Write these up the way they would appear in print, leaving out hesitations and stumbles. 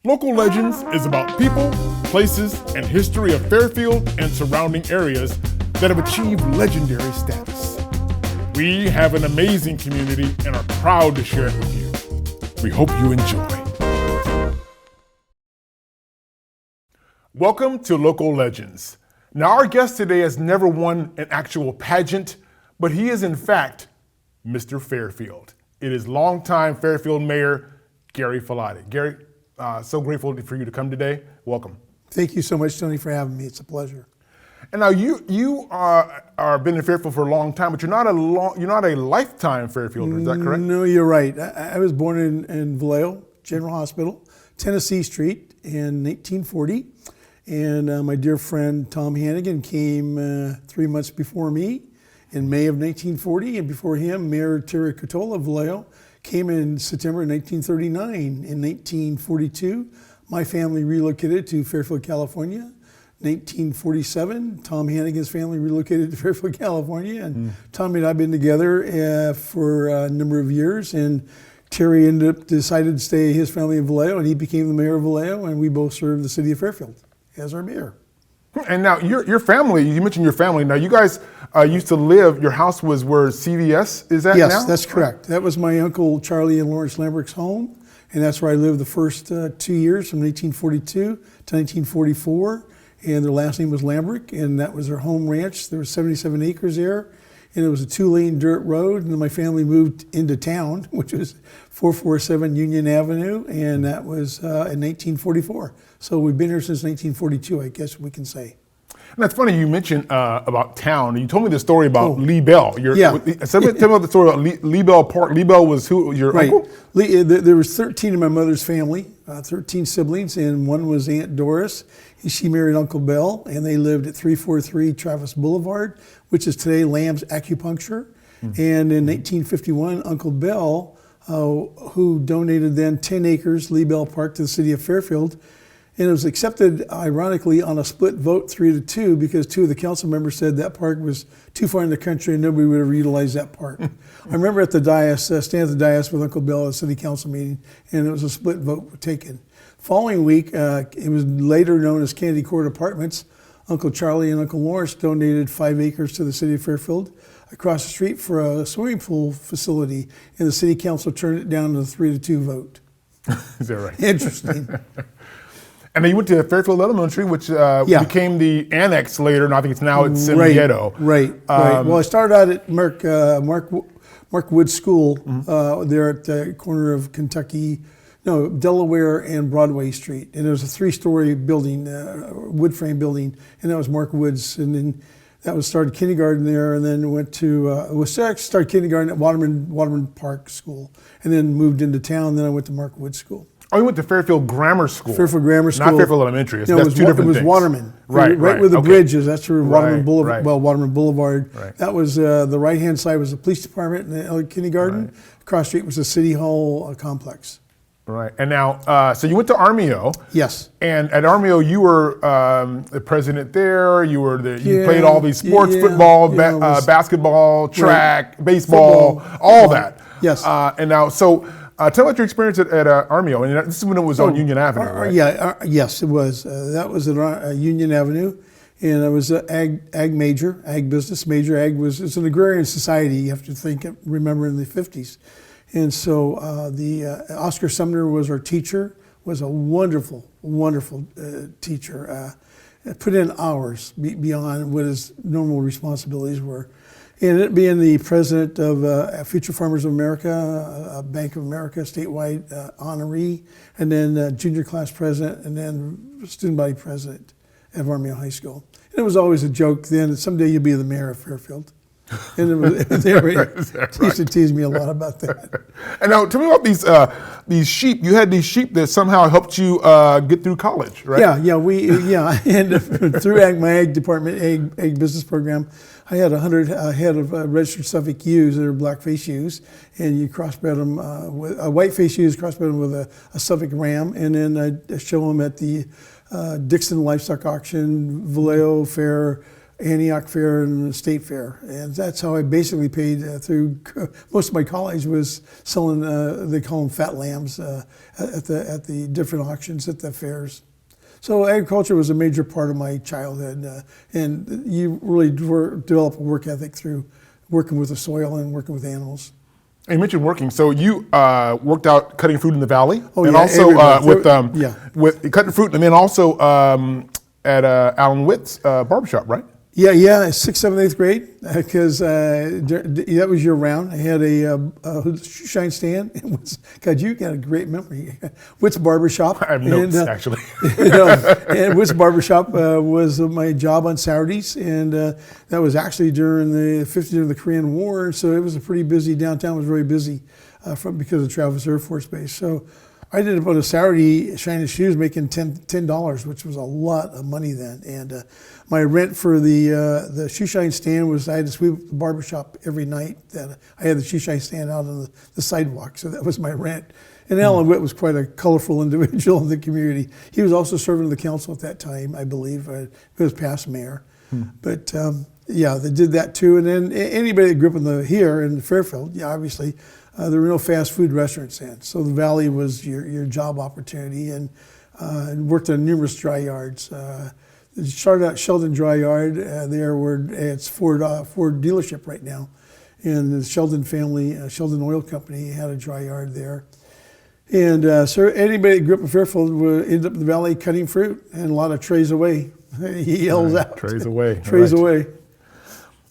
Local Legends is about people, places, and history of Fairfield and surrounding areas that have achieved legendary status. We have an amazing community and are proud to share it with you. We hope you enjoy. Welcome to Local Legends. Now, our guest today has never won an actual pageant, but he is in fact Mr. Fairfield. It is longtime Fairfield Mayor Gary Falati. Gary, so grateful for you to come today. Welcome. Thank you so much, Tony, for having me. It's a pleasure. And now you are been in Fairfield for a long time, but you're not a lifetime Fairfielder. Is that correct? No, you're right. I was born in Vallejo General Hospital, Tennessee Street, in 1940, and my dear friend Tom Hannigan came 3 months before me in May of 1940, and before him, Mayor Terry Cotola of Vallejo came in September 1939. In 1942, my family relocated to Fairfield, California. 1947, Tom Hannigan's family relocated to Fairfield, California, and Tommy and I have been together for a number of years, and Terry decided to stay his family in Vallejo, and he became the mayor of Vallejo, and we both served the city of Fairfield as our mayor. And now your family, you mentioned your family. Now you guys used to live, your house was where CVS is at now? Yes, that's correct. That was my uncle Charlie and Lawrence Lambrick's home, and that's where I lived the first 2 years from 1842 to 1944. And their last name was Lambrick, and that was their home ranch. There was 77 acres there, and it was a 2-lane dirt road. And then my family moved into town, which was 447 Union Avenue, and that was in 1944. So we've been here since 1942, I guess we can say. And that's funny you mentioned about town. You told me the story about Lee Bell. Yeah. Tell me about the story about Lee Bell Park. Lee Bell was who? Your uncle? There was 13 in my mother's family, 13 siblings, and one was Aunt Doris. She married Uncle Bell, and they lived at 343 Travis Boulevard, which is today Lamb's Acupuncture. And in 1851, Uncle Bell, who donated then 10 acres, Lee Bell Park, to the city of Fairfield, and it was accepted, ironically, on a split vote 3-2, because 2 of the council members said that park was too far in the country and nobody would ever utilize that park. I remember at the dais, standing at the dais with Uncle Bill at a city council meeting, and it was a split vote taken. Following week, it was later known as Kennedy Court Apartments. Uncle Charlie and Uncle Lawrence donated 5 acres to the city of Fairfield across the street for a swimming pool facility, and the city council turned it down to a 3-2 vote. Is that right? Interesting. And then you went to Fairfield Elementary, which became the annex later, and I think it's San Diego. Right. Well, I started out at Mark Wood School there at the corner of Delaware and Broadway Street. And it was a 3-story building, wood frame building, and that was Mark Wood's. And then that was started kindergarten there, and then went to, started kindergarten at Waterman Park School, and then moved into town, then I went to Mark Wood School. Oh, you went to Fairfield Grammar School. Fairfield Grammar School. Not Fairfield Elementary. That's two different things. It was Waterman. Right where the bridge is. That's where Waterman Boulevard. Right. Well, Waterman Boulevard. Right. That was the right-hand side was the police department and the kindergarten. Right. Across the street was the city hall complex. Right. And now, so you went to Armio. Yes. And at Armio, you were the president there. You played all these sports: football, basketball, track, baseball, football, all that. Yes. And now, so. Tell me about your experience at Armio, and this is when it was on Union Avenue, right? Yes, it was. That was at Union Avenue, and I was an ag major, ag business major. It's an agrarian society. You have to remember in the 50s, and so Oscar Sumner was our teacher. Was a wonderful, wonderful teacher. Put in hours beyond what his normal responsibilities were. And it being the president of Future Farmers of America, Bank of America, statewide honoree, and then junior class president, and then student body president at Armio High School. And it was always a joke then that someday you'll be the mayor of Fairfield. And he used to tease me a lot about that. And now tell me about these sheep. You had these sheep that somehow helped you get through college, right? And through my ag department, ag business program, I had 100 head of registered Suffolk ewes that are black-faced ewes, and you crossbred them with white-faced ewes, crossbred them with a Suffolk ram, and then I show them at the Dixon Livestock Auction, Vallejo Fair, Antioch Fair and the State Fair. And that's how I basically paid through most of my college was selling, they call them fat lambs, at the different auctions at the fairs. So agriculture was a major part of my childhood, and you really develop a work ethic through working with the soil and working with animals. And you mentioned working, so you worked out cutting fruit in the valley, Oh, and yeah, also with cutting fruit, and then also at Alan Witt's barbershop, right? Yeah, 6th, 7th, 8th grade, because that was year round. I had a shoe shine stand. God, you got a great memory. Witt's Barbershop. I have notes, actually. And Witt's Barbershop was my job on Saturdays, and that was actually during the Korean War, so it was a pretty busy, downtown was very busy because of Travis Air Force Base. So I did about a Saturday shining shoes making $10, which was a lot of money then. And my rent for the shoe shine stand was I had to sweep the barbershop every night. That I had the shoe shine stand out on the sidewalk, so that was my rent. And Alan Witt was quite a colorful individual in the community. He was also serving the council at that time, I believe. He was past mayor. But yeah, they did that too. And then anybody that grew up here in Fairfield, yeah, obviously, there were no fast food restaurants then. So the valley was your job opportunity, and worked on numerous dry yards. It started out Sheldon Dry Yard there where it's Ford dealership right now. And the Sheldon family, Sheldon Oil Company had a dry yard there. And so anybody that grew up in Fairfield would end up in the valley cutting fruit, and a lot of trays away. He yells out. Trays away. Trays away.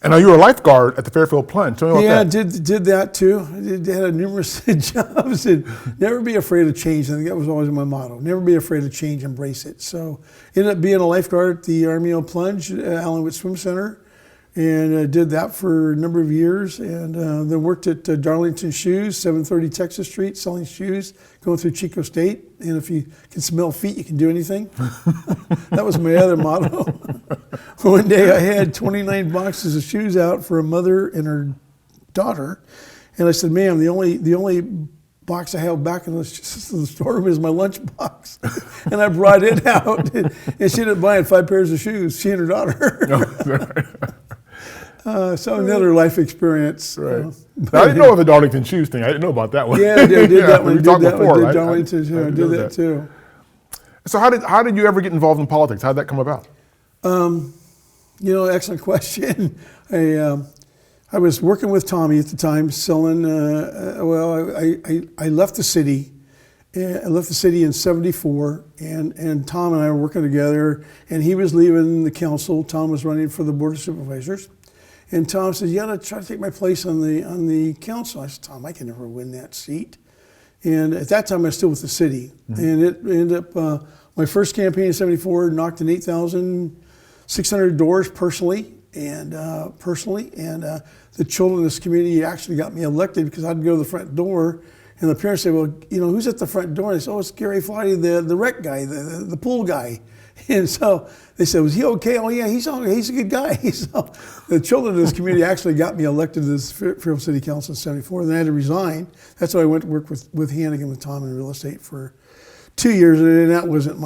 And now you were a lifeguard at the Fairfield Plunge. Tell me about that. Yeah, did that too. I had numerous jobs, and never be afraid of change. I think that was always my motto. Never be afraid of change, embrace it. So ended up being a lifeguard at the Army Oil Plunge, Allen Witt Swim Center, and did that for a number of years, and then worked at Darlington Shoes, 730 Texas Street, selling shoes, going through Chico State. And if you can smell feet, you can do anything. That was my other motto. One day I had 29 boxes of shoes out for a mother and her daughter, and I said, "Ma'am, the only box I have back in the storeroom is my lunch box." And I brought it out, and she ended up buying 5 pairs of shoes, she and her daughter. So another life experience. Right. I didn't know of the Darlington Shoes thing. I didn't know about that one. Yeah, I did that one. We talked before, right? Darlington, I did that too. So how did you ever get involved in politics? How did that come about? Excellent question. I was working with Tommy at the time, selling. I left the city. I left the city in '74, and Tom and I were working together. And he was leaving the council. Tom was running for the board of supervisors, and Tom said, "You got to try to take my place on the council." I said, "Tom, I can never win that seat." And at that time, I was still with the city, and it ended up my first campaign in '74 knocked on 8,600 doors personally, and the children in this community actually got me elected because I'd go to the front door, and the parents say, "Well, who's at the front door?" And I said, "Oh, it's Gary Falati, the rec guy, the pool guy." And so they said, "Was he okay?" "Oh yeah, he's a good guy." So the children in this community actually got me elected to this Fairfield City Council in '74. Then I had to resign. That's why I went to work with Hannigan with Tom in real estate for 2 years, and that wasn't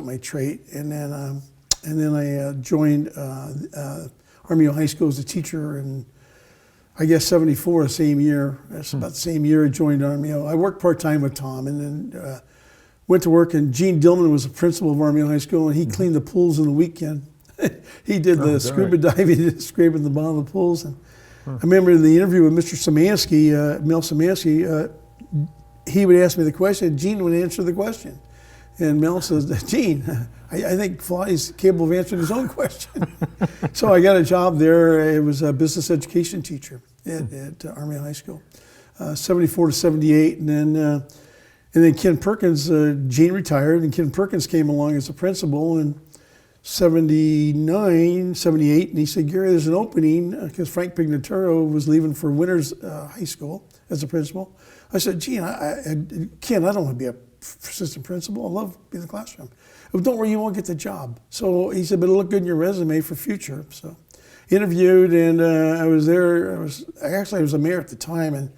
my trait. And then I joined Army High School as a teacher, and I guess '74, the same year. That's about the same year I joined Army. I worked part-time with Tom, and then went to work, and Gene Dillman was the principal of Army High School, and he cleaned the pools on the weekend. He did the scuba diving, scraping the bottom of the pools. And I remember in the interview with Mr. Szymanski, Mel Szymanski, he would ask me the question, and Gene would answer the question. And Mel says, "Gene, I think Falati's capable of answering his own question." So I got a job there. It was a business education teacher at Army High School, '74 to '78. And then Ken Perkins, Gene retired, and Ken Perkins came along as a principal in '79, '78. And he said, "Gary, there's an opening," because Frank Pignataro was leaving for Winters High School as a principal. I said, "Gene, Ken, I don't want to be a assistant principal. I love being in the classroom." "Well, don't worry, you won't get the job." So he said, "But it'll look good in your resume for future." So interviewed, and I was there. I was a mayor at the time, and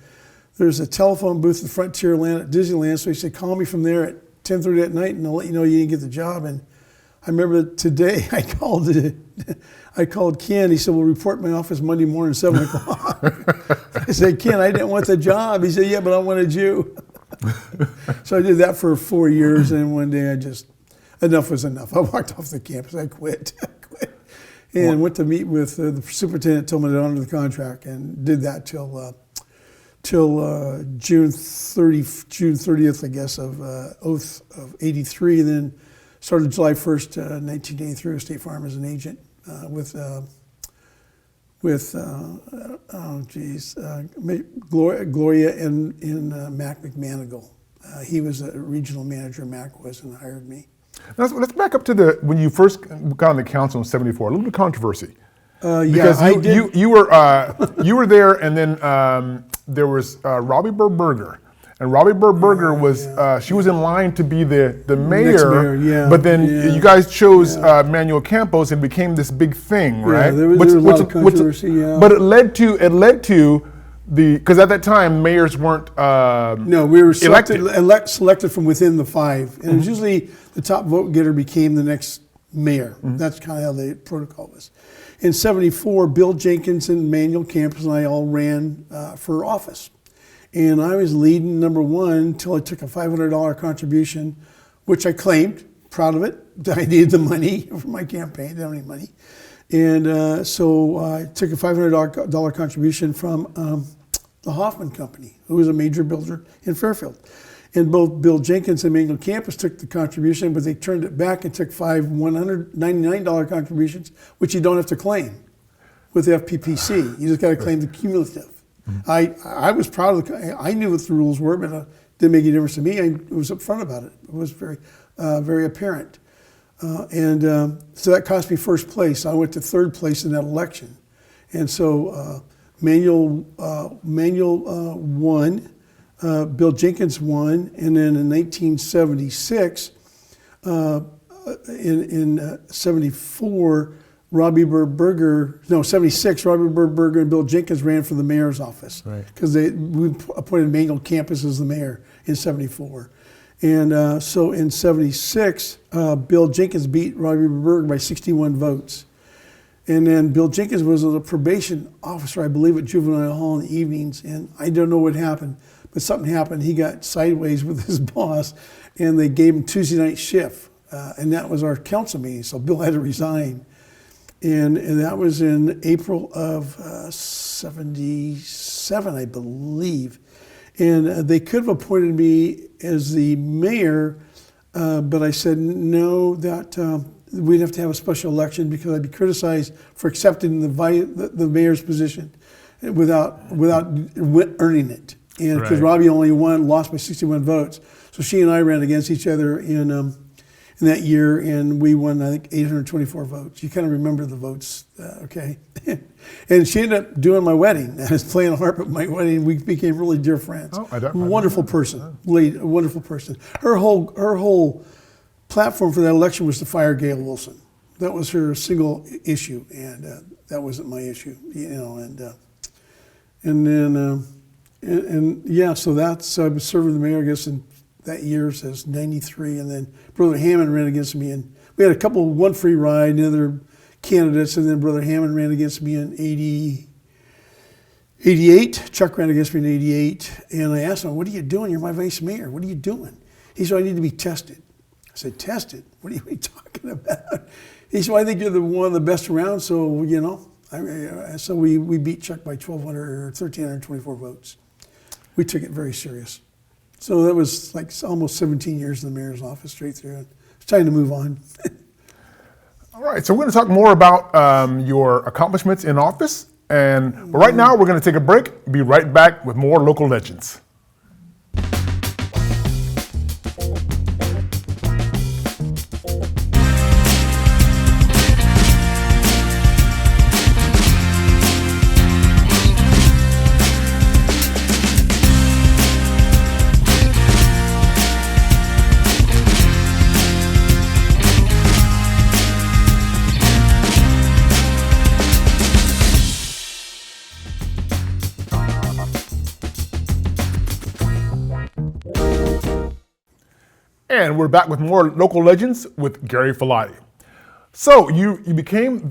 there's a telephone booth at Frontierland at Disneyland. So he said, "Call me from there at 10:30 at night, and I'll let you know you didn't get the job." And I remember today I called Ken. He said, "We'll report in my office Monday morning, 7 o'clock." I said, "Ken, I didn't want the job." He said, "Yeah, but I wanted you." So I did that for 4 years, and one day enough was enough. I walked off the campus. I quit. And went to meet with the superintendent. Told me to honor the contract, and did that till June 30th, I guess, of '83. Then started July 1st, 1983 with State Farm as an agent with Gloria and Mac McManigal. He was a regional manager, Mac was, and hired me. Let's back up to when you first got on the council in '74. A little bit of controversy. Because you were there, and then there was Robbie Burberger. And Robbie Burberger she was in line to be the mayor, but then you guys chose Manuel Campos and became this big thing, right? Yeah, there was a lot of controversy, But it led to because at that time mayors weren't no, we were selected from within the 5, and it was usually the top vote getter became the next mayor. That's kind of how the protocol was. In '74, Bill Jenkins and Manuel Campos and I all ran for office. And I was leading number 1 until I took a $500 contribution, which I claimed, proud of it. I needed the money for my campaign, didn't have any money. And so I took a $500 contribution from the Hoffman Company, who was a major builder in Fairfield. And both Bill Jenkins and Manuel Campos took the contribution, but they turned it back and took 5 $199 contributions, which you don't have to claim with FPPC. You just got to claim the cumulative. I was proud of I knew what the rules were, but it didn't make any difference to me. I was upfront about it. It was very apparent. So that cost me first place. I went to third place in that election. And so Manuel won, Bill Jenkins won, and then in 1976, in 74, 76, Robbie Burberger and Bill Jenkins ran for the mayor's office. Because we appointed Manuel Campos as the mayor in 74. And so in 76, Bill Jenkins beat Robbie Burberger by 61 votes. And then Bill Jenkins was a probation officer, I believe, at Juvenile Hall in the evenings. And I don't know what happened, but something happened. He got sideways with his boss, and they gave him Tuesday night shift. And that was our council meeting, so Bill had to resign. And that was in April of '77, I believe. And they could have appointed me as the mayor, but I said no, that we'd have to have a special election because I'd be criticized for accepting the mayor's position without earning it. And because Robbie only lost by 61 votes. So she and I ran against each other in that year, and we won, I think, 824 votes. You kind of remember the votes, okay? And she ended up doing my wedding. I was playing harp at my wedding. We became really dear friends. Wonderful person, a wonderful person. Her whole platform for that election was to fire Gail Wilson. That was her single issue, and that wasn't my issue, you know. So that's I was serving the mayor, I guess, in that year says '93, and then Brother Hammond ran against me, and we had one free ride, and other candidates, and then Brother Hammond ran against me in '88. Chuck ran against me in '88, and I asked him, "What are you doing? You're my vice mayor. What are you doing?" He said, "I need to be tested." I said, "Tested? What are you talking about?" He said, "Well, I think you're one of the best around, so you know." So we beat Chuck by 1,324 votes. We took it very serious. So that was like almost 17 years in the mayor's office straight through. And it's time to move on. All right, so we're going to talk more about your accomplishments in office. But right now, we're going to take a break. Be right back with more local legends. And we're back with more local legends with Gary Falati. So you became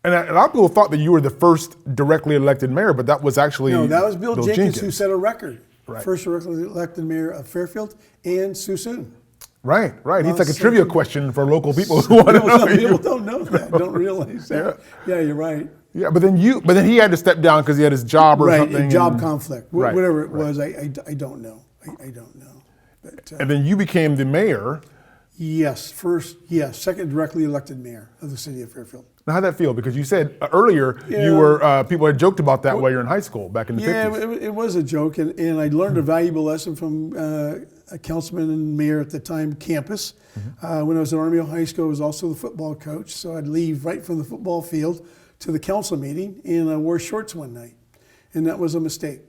and a lot of people thought that you were the first directly elected mayor, but that was actually No, that was Bill Jenkins who set a record. Right. First directly elected mayor of Fairfield and Suisun. Right. He's like a trivia question for local people who want to know. Some people don't know that, don't realize that. Yeah, you're right. Yeah, but then he had to step down because he had his job or something. Right, job conflict. Right, Whatever it was, I don't know. I don't know. But, and then you became the mayor. Yes, second directly elected mayor of the city of Fairfield. Now, how'd that feel? Because you said earlier you were, people had joked about that while you were in high school back in the 50s. Yeah, it was a joke, and I learned a valuable lesson from a councilman and mayor at the time, Campus. When I was at Army Hill High School, I was also the football coach, so I'd leave right from the football field to the council meeting, and I wore shorts one night, and that was a mistake.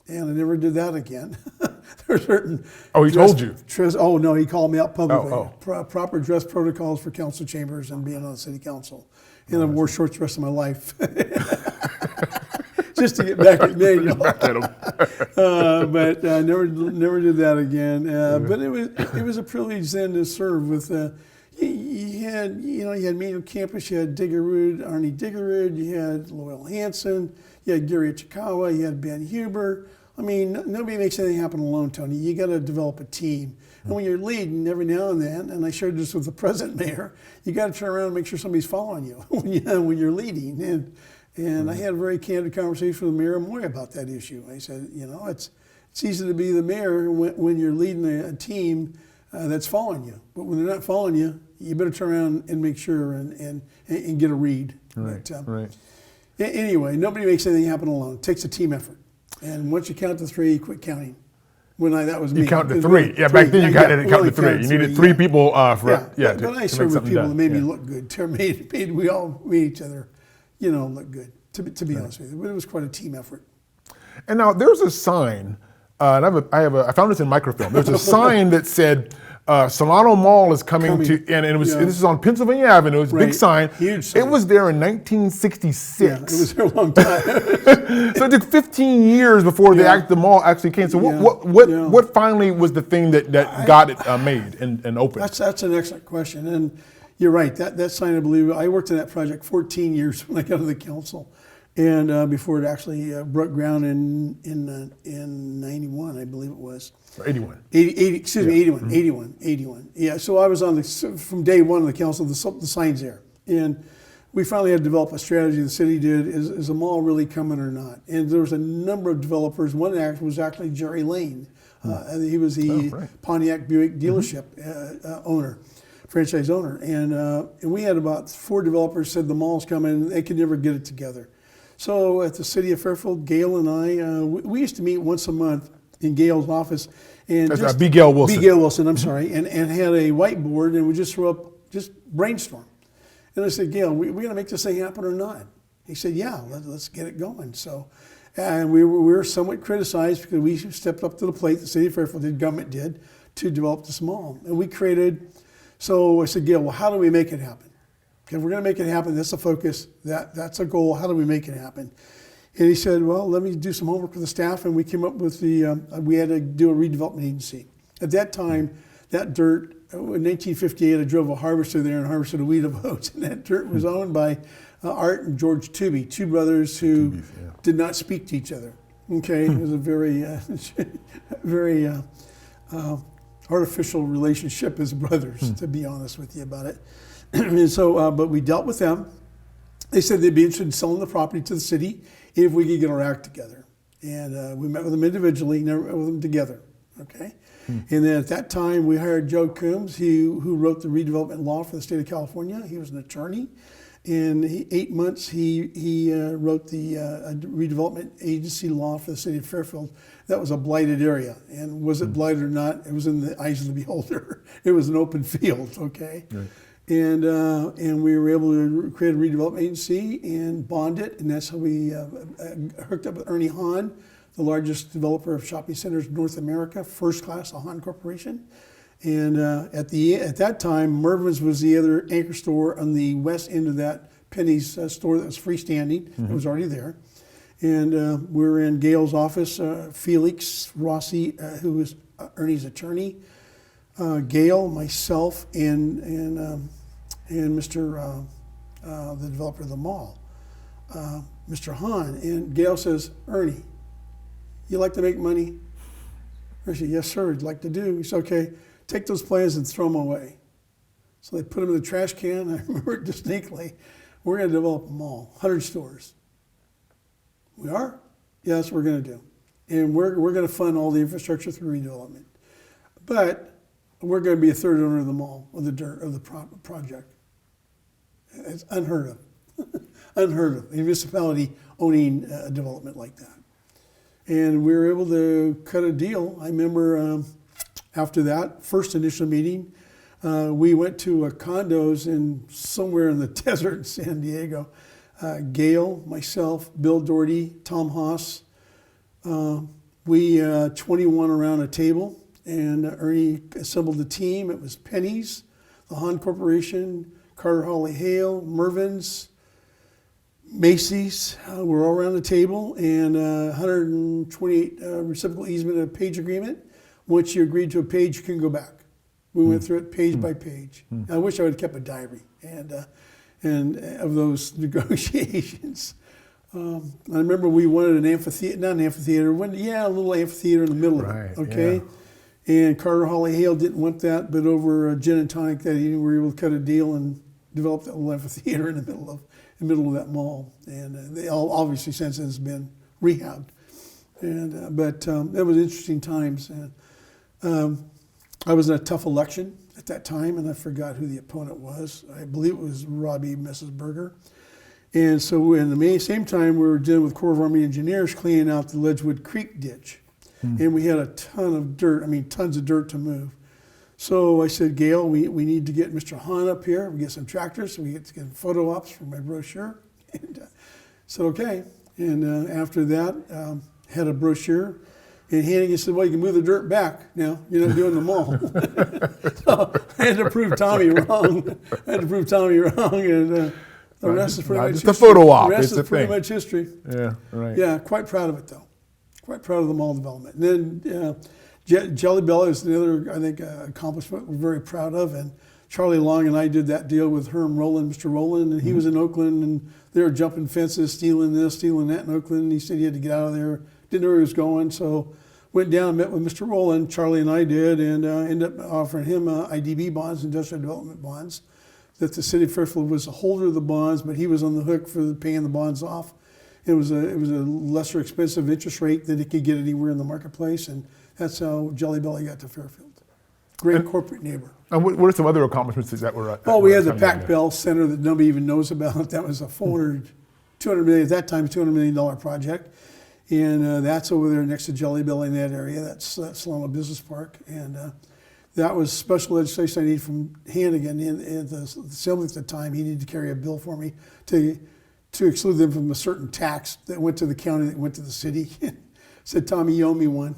And I never did that again. There are certain. Oh, he told you? Oh, no, he called me out publicly. Oh. Proper dress protocols for council chambers and being on the city council. And I wore shorts the rest of my life. Just to get back at Manuel. But I never did that again. But it was a privilege then to serve with. You had Manuel Campus, you had Arnie Diggerud, you had Loyal Hansen, you had Gary Chikawa, you had Ben Huber. I mean, nobody makes anything happen alone, Tony. You got to develop a team. And when you're leading every now and then, and I shared this with the present mayor, you got to turn around and make sure somebody's following you when you're leading. And I had a very candid conversation with Mayor Moy about that issue. I said, it's easy to be the mayor when you're leading a team that's following you. But when they're not following you, you better turn around and make sure and get a read. Right, right. Anyway, nobody makes anything happen alone. It takes a team effort. And once you count to three, you quit counting. That was me. You count to three. Yeah, back then you count to three. You needed three people for But I served with people that made me look good. We all made each other, look good. To be honest with you, but it was quite a team effort. And now there's a sign. And I found this in microfilm. There's a sign that said Solano Mall is coming to, and it was this is on Pennsylvania Avenue. It was a big sign. Huge sign. It was there in 1966. Yeah, it was there a long time. So it took 15 years before the mall actually came. So what finally was the thing that got it made and opened? That's an excellent question, and you're right. That sign, I believe, I worked on that project 14 years when I got to the council. And before it actually broke ground in 91, I believe it was. 81. 81. Yeah, so I was from day one of the council, the signs there. And we finally had to develop a strategy, the city did, is the mall really coming or not? And there was a number of developers. One was actually Jerry Lane. He was the Pontiac Buick dealership owner, franchise owner. And we had about 4 developers said the mall's coming, they could never get it together. So at the city of Fairfield, Gail and I, we used to meet once a month in Gail's office. And that's B. Gail Wilson. B. Gail Wilson, I'm sorry, and had a whiteboard, and we just brainstorm. And I said, Gail, we going to make this thing happen or not? He said, yeah, let's get it going. So, and we were somewhat criticized because we stepped up to the plate, the city of Fairfield government did, to develop this mall. And we created, so I said, Gail, well, how do we make it happen? If we're going to make it happen, that's a focus, that's a goal, how do we make it happen? And he said, well, let me do some homework with the staff, and we came up with we had to do a redevelopment agency. At that time, that dirt, in 1958, I drove a harvester there and harvested a wheat of oats, and that dirt was owned by Art and George Tooby, 2 brothers who did not speak to each other. Okay, it was a very, very artificial relationship as brothers, to be honest with you about it. And so, but we dealt with them. They said they'd be interested in selling the property to the city if we could get our act together. And we met with them individually, never met with them together. Okay. And then at that time, we hired Joe Coombs, who wrote the redevelopment law for the state of California. He was an attorney. In 8 months, he wrote the redevelopment agency law for the city of Fairfield. That was a blighted area. And was it blighted or not? It was in the eyes of the beholder. It was an open field, okay? Right. And we were able to create a redevelopment agency and bond it, and that's how we hooked up with Ernie Hahn, the largest developer of shopping centers in North America, first class, the Hahn Corporation. And at that time, Mervin's was the other anchor store on the west end of that Penny's store that was freestanding. It was already there. And we were in Gail's office, Felix Rossi, who was Ernie's attorney, Gail, myself, and and Mr. The developer of the mall, Mr. Hahn, and Gail says, Ernie, you like to make money? I said, yes, sir, I'd like to do. He said, okay, take those plans and throw them away. So they put them in the trash can. I remember it distinctly. We're going to develop a mall, 100 stores. We are? Yeah, that's what we're going to do. And we're going to fund all the infrastructure through redevelopment. But we're going to be a third owner of the mall, of the project. It's unheard of. Unheard of. A municipality owning a development like that. And we were able to cut a deal. I remember after that first initial meeting, we went to condos somewhere in the desert in San Diego. Gail, myself, Bill Doherty, Tom Haas. We 21 around a table, and Ernie assembled a team. It was Penny's, the Hahn Corporation, Carter Hawley Hale, Mervyn's, Macy's. We're all around the table, and 128 reciprocal easement and a page agreement. Once you agreed to a page, you can go back. We went through it page by page. I wish I would have kept a diary and of those negotiations. I remember we wanted an amphitheater, not an amphitheater, a little amphitheater in the middle of it, okay? Yeah. And Carter Hawley Hale didn't want that, but over a gin and tonic that evening, we were able to cut a deal and develop that little amphitheater in the middle of that mall. And they all obviously since then has been rehabbed. And but that was interesting times. And I was in a tough election at that time, and I forgot who the opponent was. I believe it was Robbie Messesberger. And so in the same time, we were dealing with Corps of Army Engineers cleaning out the Ledgewood Creek ditch. And we had a ton of dirt, tons of dirt to move. So I said, Gail, we need to get Mr. Hahn up here. We get some tractors, so we get to get photo ops for my brochure. And said, okay. And after that, had a brochure. And Hannigan said, well, you can move the dirt back now. You're not doing the mall. So I had to prove Tommy wrong. And the rest is pretty much history. Just a photo op. The rest is pretty much history. Yeah, right. Yeah, quite proud of it, though. Quite proud of the mall development. And then Jelly Belly is another, I think, accomplishment we're very proud of. And Charlie Long and I did that deal with Herm Rowland, Mr. Rowland, and he was in Oakland, and they were jumping fences, stealing this, stealing that in Oakland. And he said he had to get out of there. Didn't know where he was going, so went down, met with Mr. Rowland, Charlie and I did, and ended up offering him IDB bonds, industrial development bonds, that the city of Fairfield was a holder of the bonds, but he was on the hook for paying the bonds off. It was a lesser expensive interest rate than it could get anywhere in the marketplace, and that's how Jelly Belly got to Fairfield. Great corporate neighbor. And what are some other accomplishments that were? We had the Pac Bell Center that nobody even knows about. That was a $200 million at that time, $200 million project. And that's over there next to Jelly Belly in that area. That's Solano Business Park. And that was special legislation I needed from Hannigan. And the assembly at the time, he needed to carry a bill for me to exclude them from a certain tax that went to the county, that went to the city. Said, Tommy, you owe me one.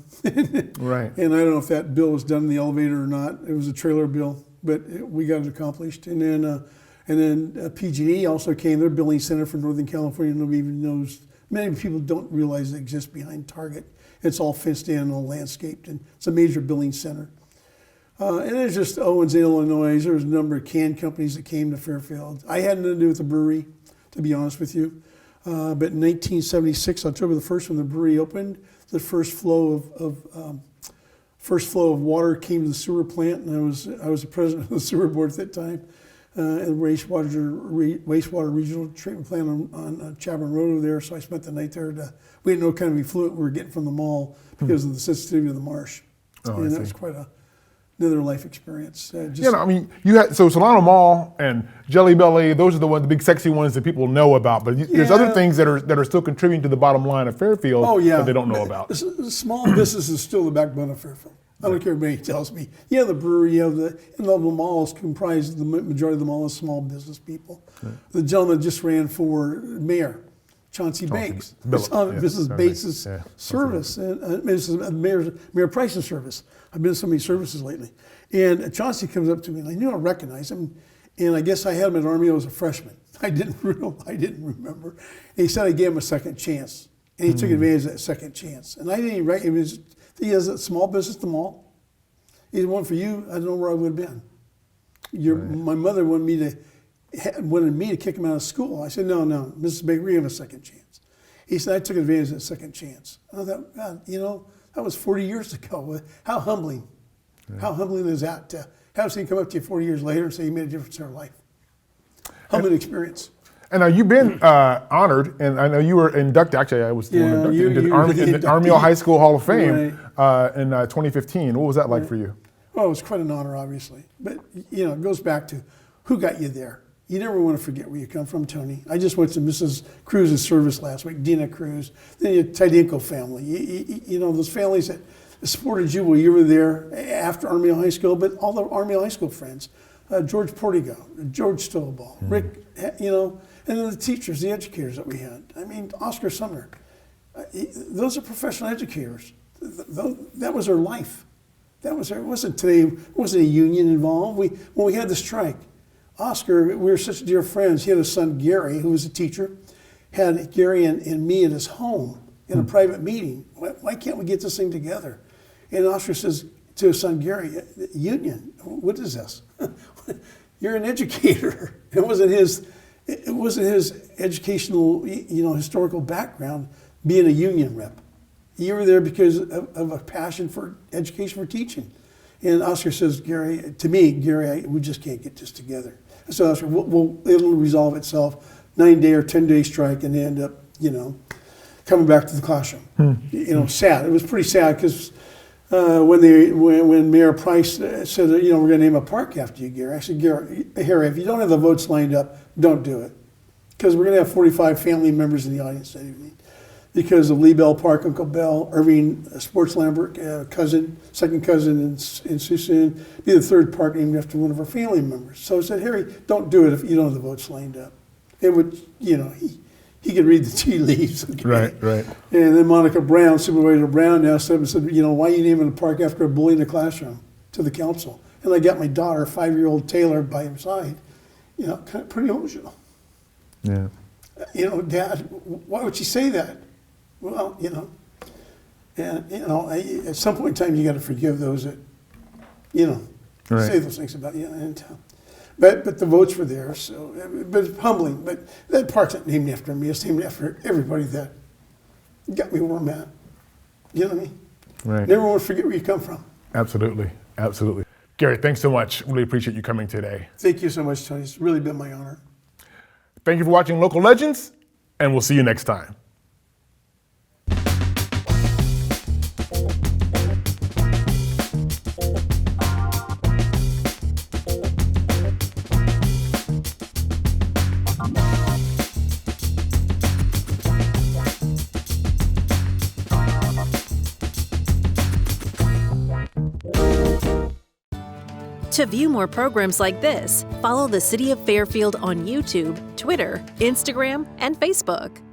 Right. And I don't know if that bill was done in the elevator or not. It was a trailer bill, but we got it accomplished. And then PG&E also came, their billing center for Northern California. Nobody even knows. Many people don't realize it exists behind Target. It's all fenced in, all landscaped, and it's a major billing center. And there's just Owens, Illinois. There was a number of can companies that came to Fairfield. I had nothing to do with the brewery, to be honest with you. But in 1976, October the 1st, when the brewery opened, the first flow of water came to the sewer plant, and I was the president of the sewer board at that time. At the wastewater regional treatment plant on Chabron Road over there. So I spent the night there. We didn't know what kind of effluent we were getting from the mall because of the sensitivity of the marsh. And that was quite another life experience. You had Solano Mall and Jelly Belly. Those are the big sexy ones that people know about. But there's other things that are still contributing to the bottom line of Fairfield that they don't know about. Small business is still the backbone of Fairfield. I don't care if anybody tells me. The brewery, the mall is comprised, the majority of the mall is small business people. Right. The gentleman just ran for mayor, Chauncey Banks. Mrs. Bates' service, and Mayor Price's service. I've been to so many services lately. And Chauncey comes up to me, and I knew I recognized him. And I guess I had him at Army. I was a freshman. I didn't remember. And he said I gave him a second chance. And he took advantage of that second chance. And I didn't even recognize him. He has a small business at the mall. He said, one for you, I don't know where I would have been. My mother wanted me to wanted me to kick him out of school. I said, no, Mrs. Baker, you have a second chance. He said, I took advantage of that second chance. I thought, God, that was 40 years ago. How humbling. Yeah. How humbling is that to have someone come up to you 40 years later and say you made a difference in her life? Humbling experience. And now you've been honored, and I know you were inducted. Actually, I was inducted into the Army High School Hall of Fame in 2015. What was that like for you? Well, it was quite an honor, obviously. But, it goes back to who got you there. You never want to forget where you come from, Tony. I just went to Mrs. Cruz's service last week, Dina Cruz, then your Tydinko family. Those families that supported you while you were there after Army High School, but all the Army High School friends. George Portigo, George Stillball, Rick, and then the teachers, the educators that we had. I mean, Oscar Sumner. Those are professional educators. That was their life. It wasn't a union involved. When we had the strike, Oscar, we were such dear friends. He had a son, Gary, who was a teacher, had Gary and me at his home in a private meeting. Why can't we get this thing together? And Oscar says to his son, Gary, union, what is this? You're an educator. It wasn't his educational, historical background being a union rep. You were there because of a passion for education, for teaching. And Oscar says, Gary, we just can't get this together. So Oscar, it'll resolve itself, 9-day or 10-day strike, and they end up, coming back to the classroom. Sad. It was pretty sad because when Mayor Price said, we're going to name a park after you, Gary. I said, Harry, if you don't have the votes lined up, don't do it. Because we're going to have 45 family members in the audience that evening. Because of Lee Bell Park, Uncle Bell, Irving Sports Lambert, second cousin in Suisun, be the third park named after one of our family members. So I said, Harry, don't do it if you don't have the votes lined up. It would, he could read the tea leaves. Okay? Right. And then Monica Brown, Supervisor Brown, now said, why are you naming a park after a bully in the classroom to the council? And I got my daughter, 5-year-old Taylor, by her side, kind of pretty emotional. Yeah. Dad, why would she say that? Well, and at some point in time, you got to forgive those that, say those things about you. And but the votes were there, so but it's humbling. But that park's not named after me; it's named after everybody that got me where I'm at. You know what I mean? Right. Never want to forget where you come from. Absolutely. Gary, thanks so much. Really appreciate you coming today. Thank you so much, Tony. It's really been my honor. Thank you for watching Local Legends, and we'll see you next time. To view more programs like this, follow the City of Fairfield on YouTube, Twitter, Instagram, and Facebook.